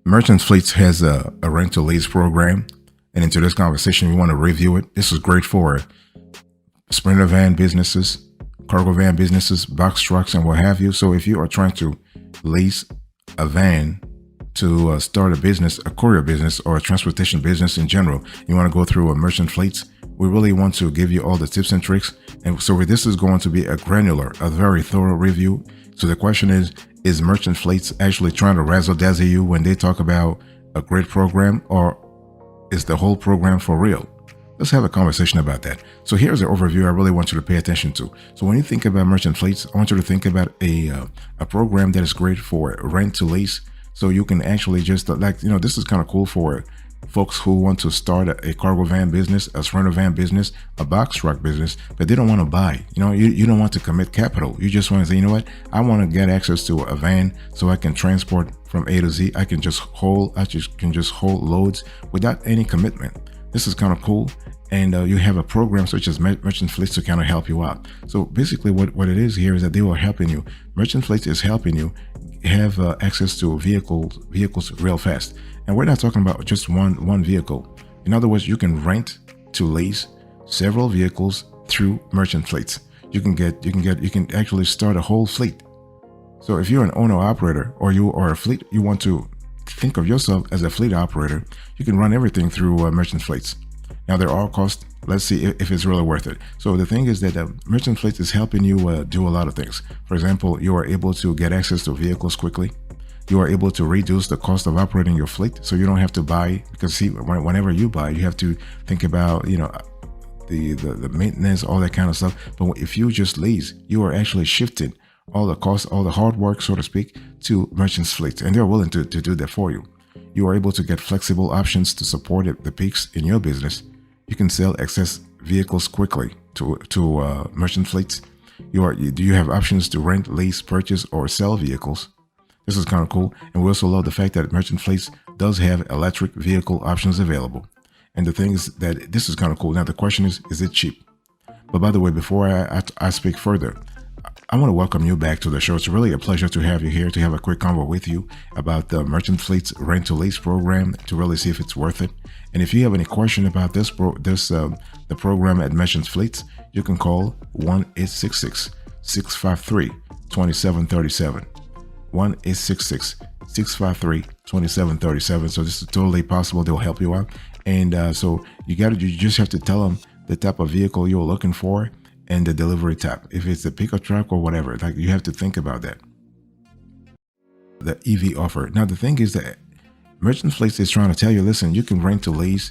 Merchants Fleets has a rental lease program, and into this conversation, we want to review it. This is great for sprinter van businesses, cargo van businesses, box trucks, and what have you. So if you are trying to lease a van to start a business, a courier business, or a transportation business in general, you want to go through a Merchant Fleets. We really want to give you all the tips and tricks. And so this is going to be a granular, a very thorough review. So the question is Merchant Fleets actually trying to razzle dazzle you when they talk about a great program, or is the whole program for real? Let's have a conversation about that. So here's an overview I really want you to pay attention to. So when you think about Merchant Fleets, I want you to think about a program that is great for rent to lease. So you can actually just this is kind of cool for folks who want to start a cargo van business, a sprinter van business, a box truck business, but they don't want to buy. You don't want to commit capital. You just want to say, you know what, I want to get access to a van so I can transport from A to Z. I can just hold loads without any commitment. This is kind of cool. And you have a program such as Merchant Fleets to kind of help you out. So basically what it is here is that they are helping you. Merchant Fleets is helping you have access to vehicles real fast. And we're not talking about just one vehicle. In other words, you can rent to lease several vehicles through Merchant Fleets. You can actually start a whole fleet. So if you're an owner operator, or you are a fleet, you want to think of yourself as a fleet operator, you can run everything through Merchant Fleets. Now they're all cost. Let's see if it's really worth it. So the thing is that Merchant Fleets is helping you do a lot of things. For example, you are able to get access to vehicles quickly. You are able to reduce the cost of operating your fleet, so you don't have to buy, because see, whenever you buy, you have to think about the maintenance, all that kind of stuff. But if you just lease, you are actually shifting all the costs, all the hard work, so to speak, to Merchant's Fleets, and they're willing to do that for you. You are able to get flexible options to support the peaks in your business. You can sell excess vehicles quickly to Merchant Fleets. You have options to rent, lease, purchase, or sell vehicles. This is kind of cool. And we also love the fact that Merchant Fleets does have electric vehicle options available. And the thing is that this is kind of cool. Now the question is it cheap? But by the way, before I speak further, I want to welcome you back to the show. It's really a pleasure to have you here, to have a quick convo with you about the Merchant Fleets rent to lease program, to really see if it's worth it. And if you have any question about the program at Merchant Fleets, you can call 1-866-653-2737. 1-866-653-2737. So this is totally possible. They'll help you out. And so you just have to tell them the type of vehicle you're looking for and the delivery type. If it's a pickup truck or whatever, like, you have to think about that. The EV offer. Now the thing is that Merchant Fleets is trying to tell you, listen, you can rent to lease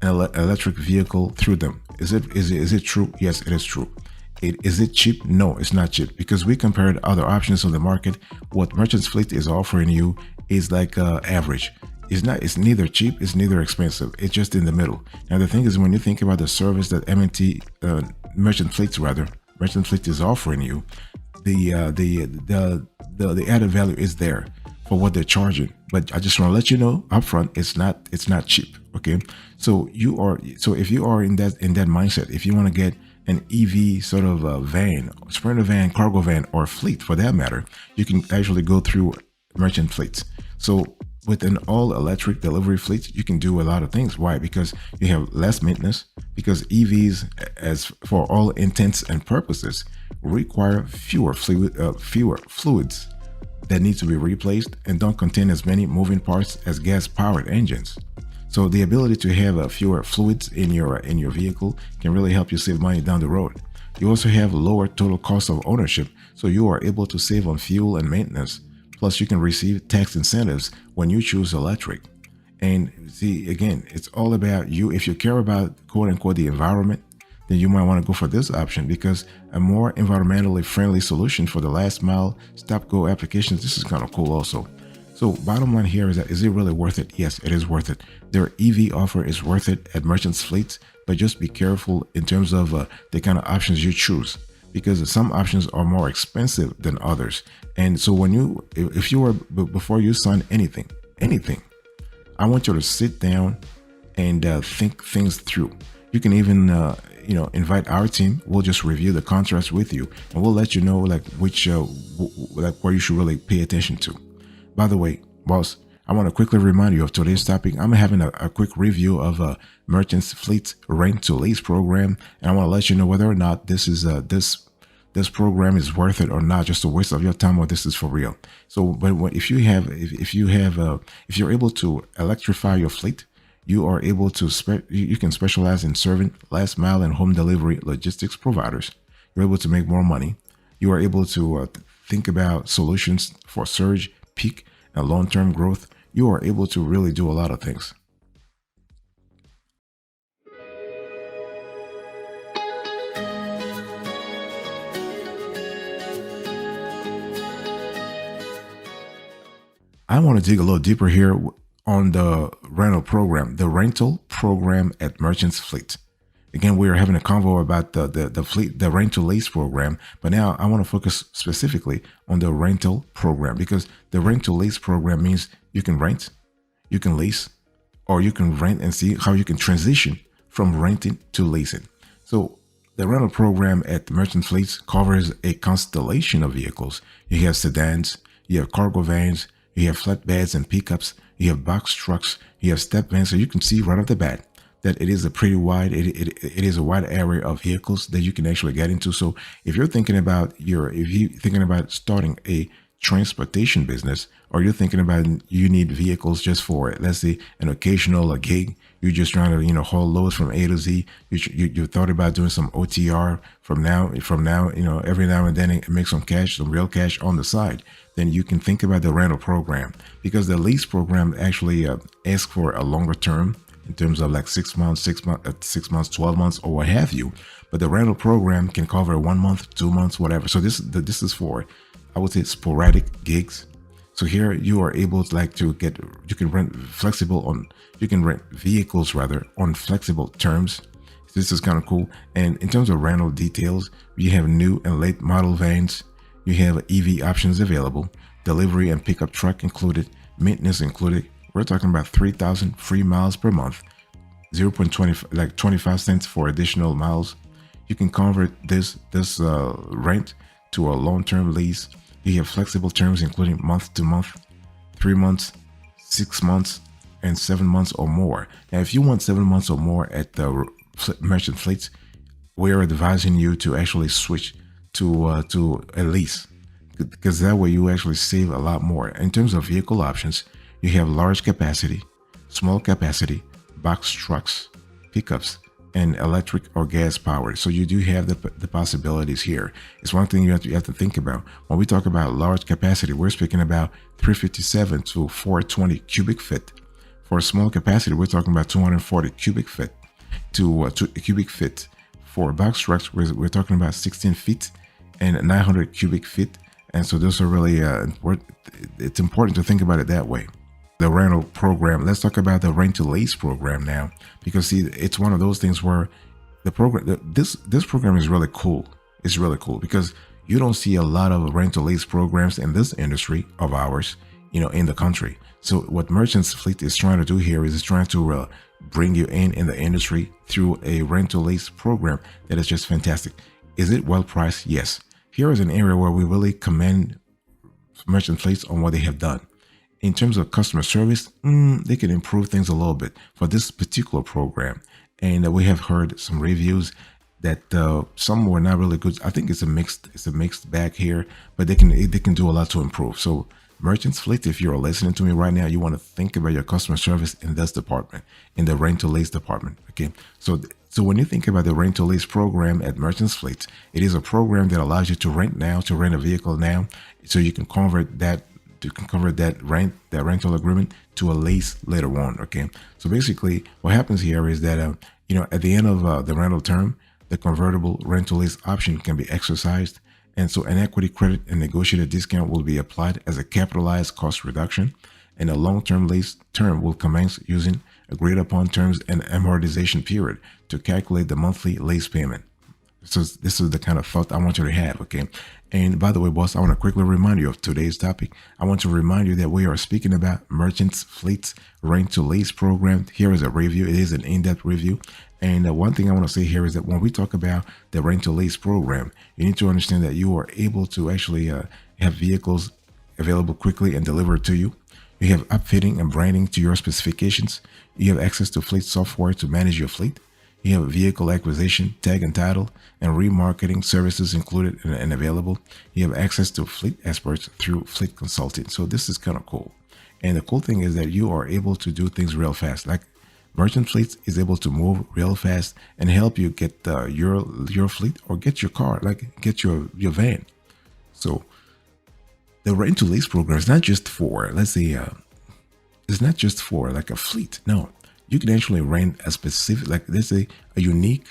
an electric vehicle through them. Is it true? Yes, it is true. Is it cheap? No, it's not cheap, because we compared other options on the market. What Merchant Fleet is offering you is like average. It's neither cheap, it's neither expensive. It's just in the middle. Now the thing is, when you think about the service that Merchant Fleet is offering you, the added value is there for what they're charging. But I just want to let you know upfront, it's not cheap. Okay, so if you are in that mindset, if you want to get an EV sort of a van, sprinter van, cargo van, or fleet for that matter, you can actually go through Merchant Fleets. So with an all-electric delivery fleet, you can do a lot of things. Why? Because you have less maintenance, because EVs, as for all intents and purposes, require fewer fluids that need to be replaced and don't contain as many moving parts as gas-powered engines. So the ability to have fewer fluids in your vehicle can really help you save money down the road. You also have lower total cost of ownership, so you are able to save on fuel and maintenance. Plus, you can receive tax incentives when you choose electric. And see, again, it's all about you. If you care about, quote unquote, the environment, then you might want to go for this option, because a more environmentally friendly solution for the last mile stop-go applications. This is kind of cool also. So bottom line here is that, is it really worth it? Yes, it is worth it. Their EV offer is worth it at Merchant's Fleets, but just be careful in terms of the kind of options you choose, because some options are more expensive than others. And so before you sign anything, I want you to sit down and think things through. You can even invite our team. We'll just review the contracts with you, and we'll let you know where you should really pay attention to. By the way, boss, I want to quickly remind you of today's topic. I'm having a quick review of a Merchants Fleet Rent to Lease program, and I want to let you know whether or not this program is worth it or not, just a waste of your time, or this is for real. So, but if you're able to electrify your fleet, you are able to you can specialize in serving last mile and home delivery logistics providers. You're able to make more money. You are able to think about solutions for surge, peak, and long-term growth. You are able to really do a lot of things. I want to dig a little deeper here on the rental program at Merchants Fleet. Again, we are having a convo about the fleet, the rental lease program, but now I want to focus specifically on the rental program, because the rental lease program means you can rent, you can lease, or you can rent and see how you can transition from renting to leasing. So the rental program at Merchant Fleets covers a constellation of vehicles. You have sedans, you have cargo vans, you have flatbeds and pickups, you have box trucks, you have step vans. So you can see right off the bat that it is a pretty wide, it is a wide area of vehicles that you can actually get into. So if you're thinking about starting a transportation business, or you're thinking about you need vehicles just for, let's say, an occasional gig, you're just trying to haul loads from A to Z. You thought about doing some OTR from now, every now and then, and make some cash, some real cash on the side. Then you can think about the rental program, because the lease program actually asks for a longer term, in terms of like 6 months, 12 months, or what have you. But the rental program can cover 1 month, 2 months, whatever. So this is for, I would say, sporadic gigs. So here you are able to you can rent vehicles rather on flexible terms. This is kind of cool. And in terms of rental details, you have new and late model vans. You have EV options available, delivery and pickup truck included, maintenance included. We're talking about 3,000 free miles per month, 25 cents for additional miles. You can convert this rent to a long-term lease. You have flexible terms including month to month, 3 months, 6 months, and 7 months or more. Now, if you want 7 months or more at the Merchant Fleets, we are advising you to actually switch to a lease, because that way you actually save a lot more. In terms of vehicle options, you have large capacity, small capacity, box trucks, pickups, and electric or gas powered. So you do have the possibilities here. It's one thing you have to think about. When we talk about large capacity, we're speaking about 357 to 420 cubic feet. For small capacity, we're talking about 240 cubic feet to cubic feet. For box trucks, we're talking about 16 feet and 900 cubic feet. And so those are really important. It's important to think about it that way. The rental program. Let's talk about the rent to lease program now, because see, it's one of those things where this program is really cool. It's really cool because you don't see a lot of rent to lease programs in this industry of ours, in the country. So what Merchants Fleet is trying to do here is trying to bring you in the industry through a rent to lease program that is just fantastic. Is it well priced? Yes. Here is an area where we really commend Merchant Fleets on what they have done. In terms of customer service, they can improve things a little bit for this particular program. And we have heard some reviews that some were not really good. I think it's a mixed bag here, but they can do a lot to improve. So Merchants Fleet, if you're listening to me right now, you want to think about your customer service in this department, in the rental lease department. Okay, so when you think about the rental lease program at Merchants Fleet, it is a program that allows you to rent a vehicle now, so you can convert that rental agreement to a lease later on. Okay, so basically what happens here is that at the end of the rental term, the convertible rental lease option can be exercised, and so an equity credit and negotiated discount will be applied as a capitalized cost reduction, and a long-term lease term will commence using agreed upon terms and amortization period to calculate the monthly lease payment. So this is the kind of thought I want you to have, okay? And by the way, boss, I want to quickly remind you of today's topic. I want to remind you that we are speaking about Merchants Fleet's rent to lease program. Here is a review. It is an in-depth review. And one thing I want to say here is that when we talk about the rent to lease program, you need to understand that you are able to actually have vehicles available quickly and delivered to you. You have upfitting and branding to your specifications. You have access to fleet software to manage your fleet. You have vehicle acquisition, tag and title, and remarketing services included and available. You have access to fleet experts through fleet consulting. So this is kind of cool. And the cool thing is that you are able to do things real fast. Like Merchant Fleets is able to move real fast and help you get your fleet or get your car, like get your van. So the rent to lease program is not just for, let's say, it's not just for like a fleet. No, you can actually rent a specific, like let's say, a unique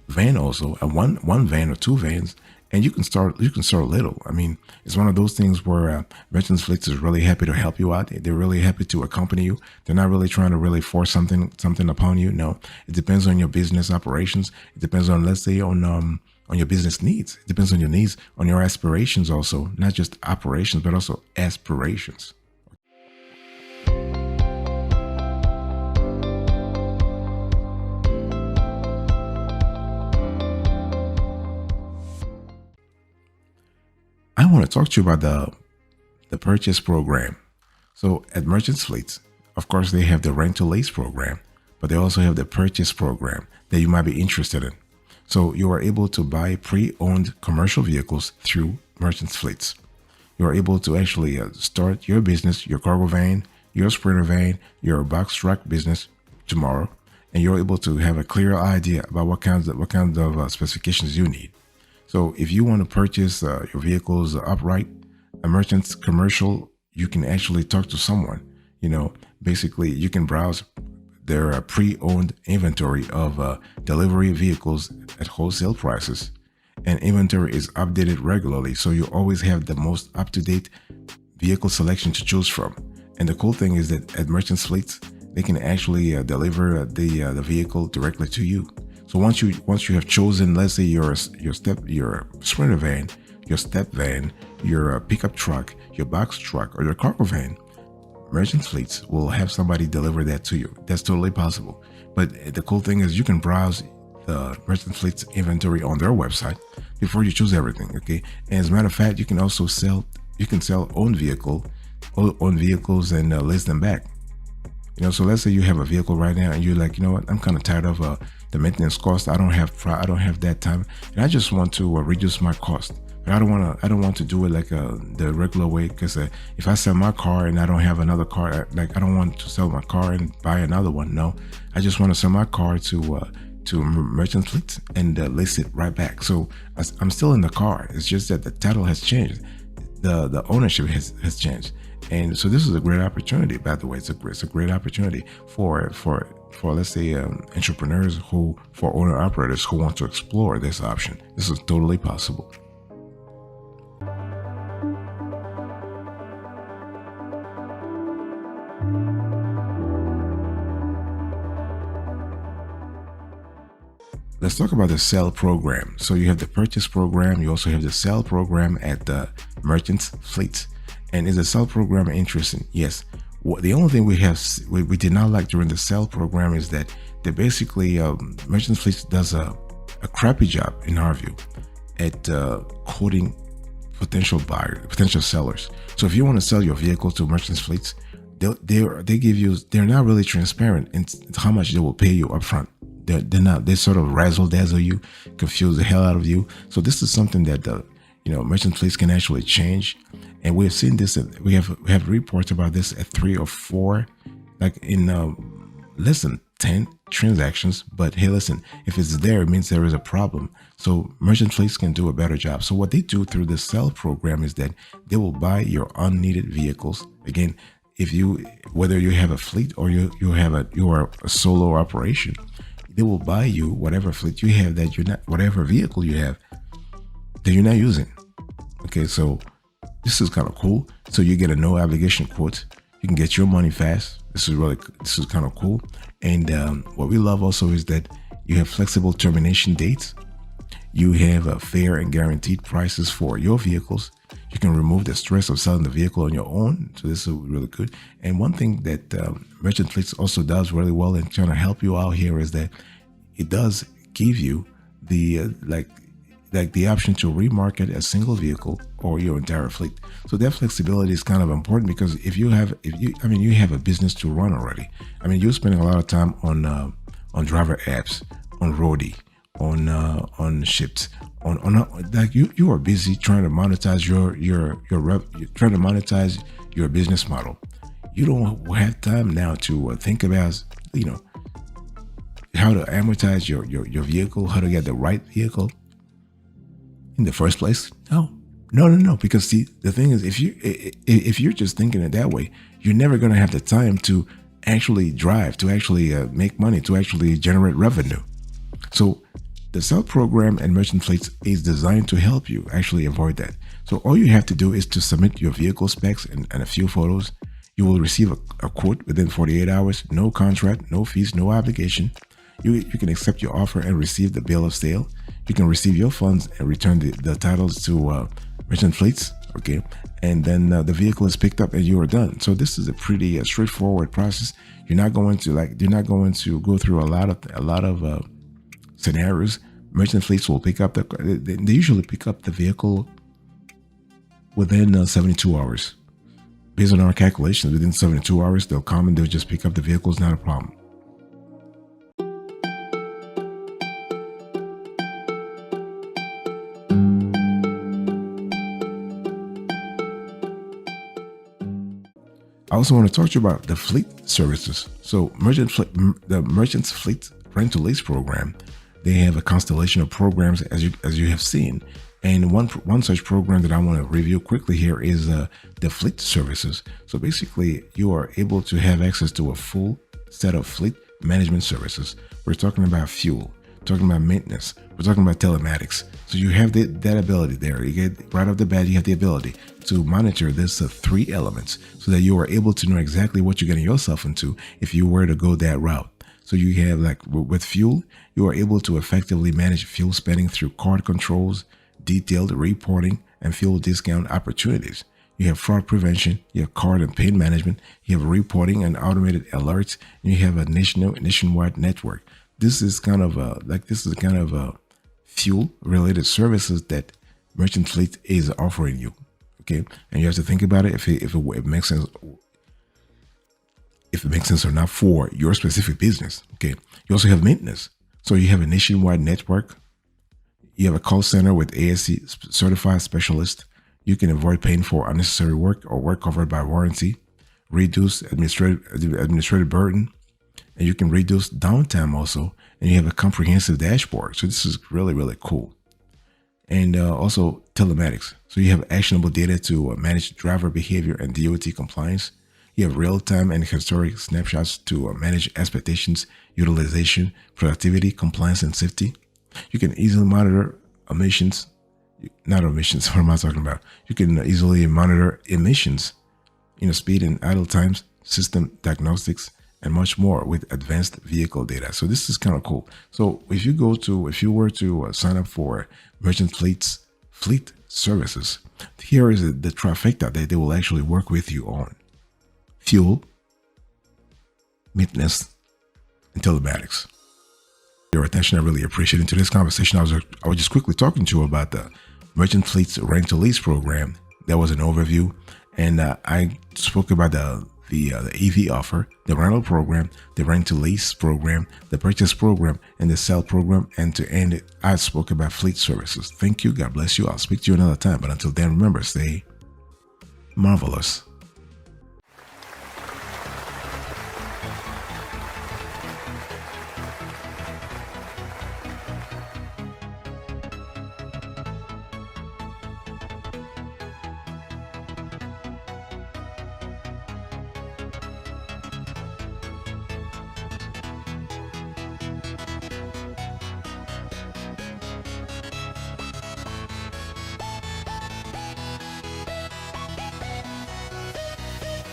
van, also a one van or two vans, and you can start little. I mean, it's one of those things where Merchant Fleets is really happy to help you out. They're really happy to accompany you. They're not really trying to really force something upon you. No, it depends on your business operations. It depends on, let's say, on your business needs. It depends on your needs, on your aspirations also, not just operations, but also aspirations. I want to talk to you about the purchase program. So at Merchants Fleets, of course, they have the rent to lease program, but they also have the purchase program that you might be interested in. So you are able to buy pre-owned commercial vehicles through Merchants Fleets. You are able to actually start your business, your cargo van, your sprinter van, your box truck business tomorrow, and you're able to have a clear idea about what kinds of specifications you need. So if you want to purchase your vehicles upright, a merchant's commercial, you can actually talk to someone. Basically you can browse their pre-owned inventory of delivery vehicles at wholesale prices, and inventory is updated regularly, so you always have the most up-to-date vehicle selection to choose from. And the cool thing is that at Merchants Fleets, they can actually deliver the vehicle directly to you. So once you have chosen, let's say your sprinter van, your step van, your pickup truck, your box truck, or your cargo van, Merchant Fleets will have somebody deliver that to you. That's totally possible. But the cool thing is you can browse the Merchant Fleets inventory on their website before you choose everything. Okay. And as a matter of fact, you can also sell own vehicles and lease them back. So let's say you have a vehicle right now and you're like, you know what, I'm kind of tired of the maintenance cost. I don't have that time, and I just want to reduce my cost. But I don't want to do it like the regular way, because if I sell my car and I don't have another car, like I don't want to sell my car and buy another one. No, I just want to sell my car to Merchant Fleet and lease it right back. So I'm still in the car. It's just that the title has changed, the ownership has changed, and so this is a great opportunity. By the way, it's a great opportunity for let's say entrepreneurs for owner operators who want to explore this option. This is totally possible. Let's talk about the sell program. So you have the purchase program. You also have the sell program at the Merchants Fleet. And is the sell program interesting? Yes. The only thing we did not like during the sell program is that they basically Merchants Fleet does a crappy job, in our view, at quoting potential sellers. So if you want to sell your vehicle to Merchants Fleets, they're not really transparent in how much they will pay you upfront. They're not. They sort of razzle dazzle you, confuse the hell out of you. So this is something that Merchant Fleets can actually change, and we've seen this. We have reports about this at 3 or 4, like in less than 10 transactions. But hey, listen, if it's there, it means there is a problem. So Merchant Fleets can do a better job. So what they do through the sell program is that they will buy your unneeded vehicles. Again, whether you have a fleet or you are a solo operation, they will buy you whatever fleet you have whatever vehicle you have that you're not using. Okay, so this is kind of cool. So you get a no obligation quote. You can get your money fast. This is kind of cool. And what we love also is that you have flexible termination dates. You have fair and guaranteed prices for your vehicles. You can remove the stress of selling the vehicle on your own. So this is really good. And one thing that Merchant Fleets also does really well in trying to help you out here is that it does give you the like the option to remarket a single vehicle or your entire fleet. So that flexibility is kind of important because you have a business to run already. I mean, you're spending a lot of time on driver apps, on Roadie, on Ships, on like you are busy trying to monetize you're trying to monetize your business model. You don't have time now to think about how to amortize your vehicle, how to get the right vehicle in the first place. No. Because see, the thing is, if you're just thinking it that way, you're never going to have the time to actually drive, to actually make money, to actually generate revenue. So the sell program and merchant fleets is designed to help you actually avoid that. So all you have to do is to submit your vehicle specs and a few photos. You will receive a quote within 48 hours, no contract, no fees, no obligation. You can accept your offer and receive the bill of sale. You can receive your funds and return the titles to merchant fleets. Okay, and then the vehicle is picked up and you are done. So this is a pretty straightforward process. You're not going to go through a lot of scenarios. Merchant fleets will pick up they usually pick up the vehicle within 72 hours. Based on our calculations, within 72 hours, they'll come and they'll just pick up the vehicle. It's not a problem. I also want to talk to you about the fleet services. So the Merchants Fleet Rent to Lease program, they have a constellation of programs as you have seen. And one such program that I want to review quickly here is the fleet services. So basically, you are able to have access to a full set of fleet management services. We're talking about fuel, talking about maintenance, we're talking about telematics. So you have that ability there. You get right off the bat, you have the ability to monitor this three elements so that you are able to know exactly what you're getting yourself into if you were to go that route. So you have, like with fuel, you are able to effectively manage fuel spending through card controls, detailed reporting, and fuel discount opportunities. You have fraud prevention, you have card and payment management, you have reporting and automated alerts, and you have a nationwide network. This is kind of a fuel related services that Merchant Fleet is offering you. Okay, and you have to think about it if it makes sense. If it makes sense or not for your specific business. Okay. You also have maintenance. So you have a nationwide network. You have a call center with ASC certified specialists. You can avoid paying for unnecessary work or work covered by warranty, reduce administrative burden, and you can reduce downtime also. And you have a comprehensive dashboard. So this is really, really cool. And also telematics. So you have actionable data to manage driver behavior and DOT compliance. You have real-time and historic snapshots to manage expectations, utilization, productivity, compliance, and safety. You can easily monitor emissions. Not emissions, what am I talking about? You can easily monitor emissions, speed and idle times, system diagnostics, and much more with advanced vehicle data. So this is kind of cool. So if you were to sign up for Merchant Fleet's fleet services, here is the trifecta that they will actually work with you on: fuel, maintenance, and telematics. Your attention, I really appreciate it. In today's conversation, I was just quickly talking to you about the Merchant Fleet's Rent to Lease program. That was an overview, and I spoke about the EV offer, the rental program, the rent to lease program, the purchase program, and the sell program. And to end it, I spoke about fleet services. Thank you. God bless you. I'll speak to you another time. But until then, remember, stay marvelous.